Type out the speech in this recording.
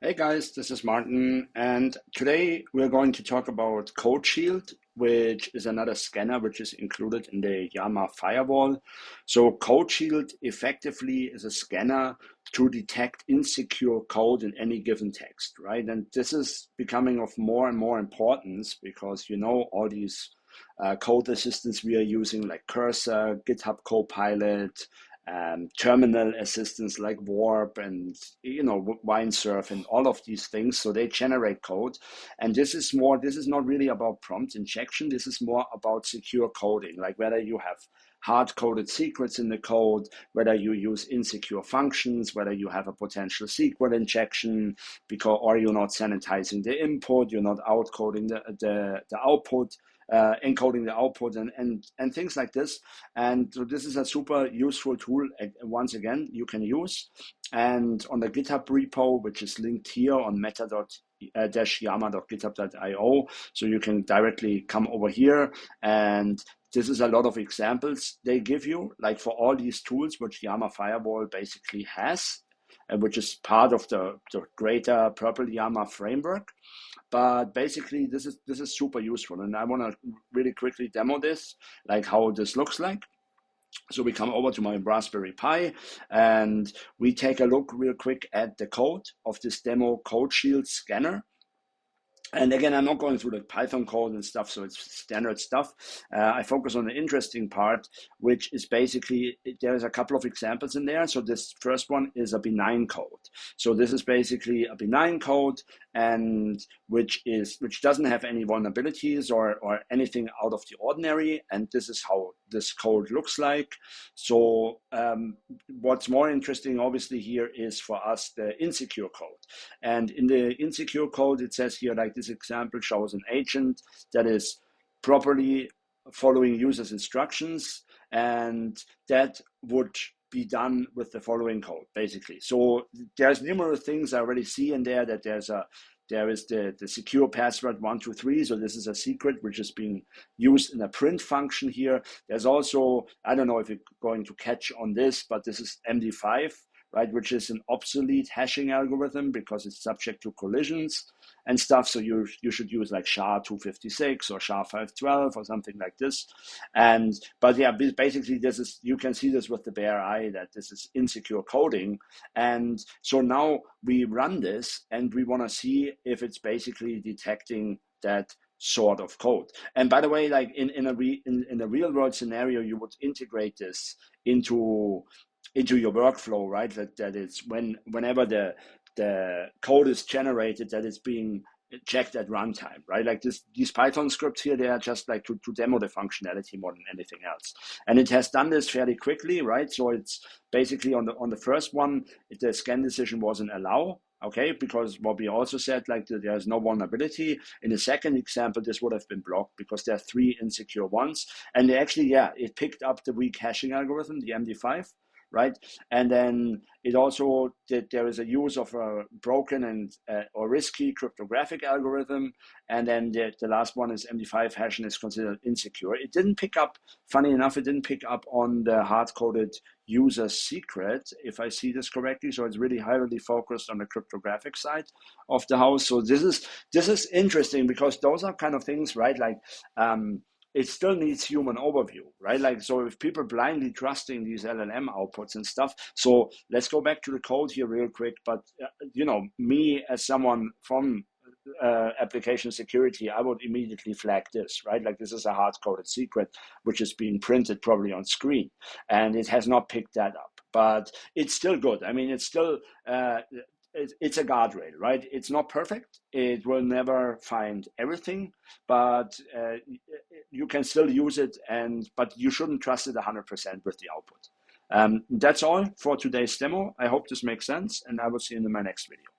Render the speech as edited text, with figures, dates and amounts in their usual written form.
Hey guys, this is Martin, and today we're going to talk about Codeshield, which is another scanner which is included in the Llama Firewall. So Codeshield effectively is a scanner to detect insecure code in any given text, right? And this is becoming of more and more importance because all these code assistants we are using like Cursor, GitHub Copilot, terminal assistants like Warp and Windsurf and all of these things. So they generate code, and this is not really about prompt injection. This is more about secure coding, like whether you have hard-coded secrets in the code, whether you use insecure functions, whether you have a potential secret injection, or you're not sanitizing the input, you're not outcoding the output. Encoding the output and things like this. And so this is a super useful tool, once again, you can use. And on the GitHub repo, which is linked here on meta-llama.github.io, so you can directly come over here. And this is a lot of examples they give you, like for all these tools, which Llama Firewall basically has, which is part of the greater Purple Llama framework. But basically, this is super useful, and I want to really quickly demo this, like how this looks like. So we come over to my Raspberry Pi, and we take a look real quick at the code of this demo Codeshield scanner. And again, I'm not going through the Python code and stuff, so it's standard stuff. I focus on the interesting part, which is basically, there's a couple of examples in there. So this first one is a benign code. So this is basically a benign code, and which doesn't have any vulnerabilities or anything out of the ordinary. And this is how this code looks like. So what's more interesting, obviously, here is for us the insecure code. And in the insecure code, it says here, like this example shows an agent that is properly following users' instructions, and that would be done with the following code, basically. So there's numerous things I already see in there, that there is the secure password 123. So this is a secret which is being used in a print function here. There's also, I don't know if you're going to catch on this, but this is MD5, right, which is an obsolete hashing algorithm because it's subject to collisions and stuff. So you should use like SHA-256 or SHA-512 or something like this. But yeah, basically you can see this with the bare eye that this is insecure coding. And so now we run this and we want to see if it's basically detecting that sort of code. And by the way, like in a real world scenario, you would integrate this into your workflow, right? That it's whenever the code is generated, that it's being checked at runtime, right? Like these Python scripts here, they are just like to demo the functionality more than anything else. And it has done this fairly quickly, right? So it's basically on the first one, the scan decision was an allow. Okay, because what we also said, like there's no vulnerability. In the second example, this would have been blocked because there are 3 insecure ones. And actually, yeah, it picked up the weak hashing algorithm, the MD5, right? And then it also did, there is a use of a broken and or risky cryptographic algorithm. And then the last one is MD5 hashing is considered insecure. It didn't pick up, funny enough, it didn't pick up on the hard-coded user secret, if I see this correctly. So it's really heavily focused on the cryptographic side of the house. So this is interesting because those are kind of things, right? Like, it still needs human overview, right? Like, so if people blindly trusting these LLM outputs and stuff, so let's go back to the code here real quick. But, me as someone from application security, I would immediately flag this, right? Like this is a hard-coded secret, which is being printed probably on screen, and it has not picked that up. But it's still good. I mean, it's still, it's a guardrail, right? It's not perfect. It will never find everything, but you can still use it, but you shouldn't trust it 100% with the output. That's all for today's demo. I hope this makes sense, and I will see you in my next video.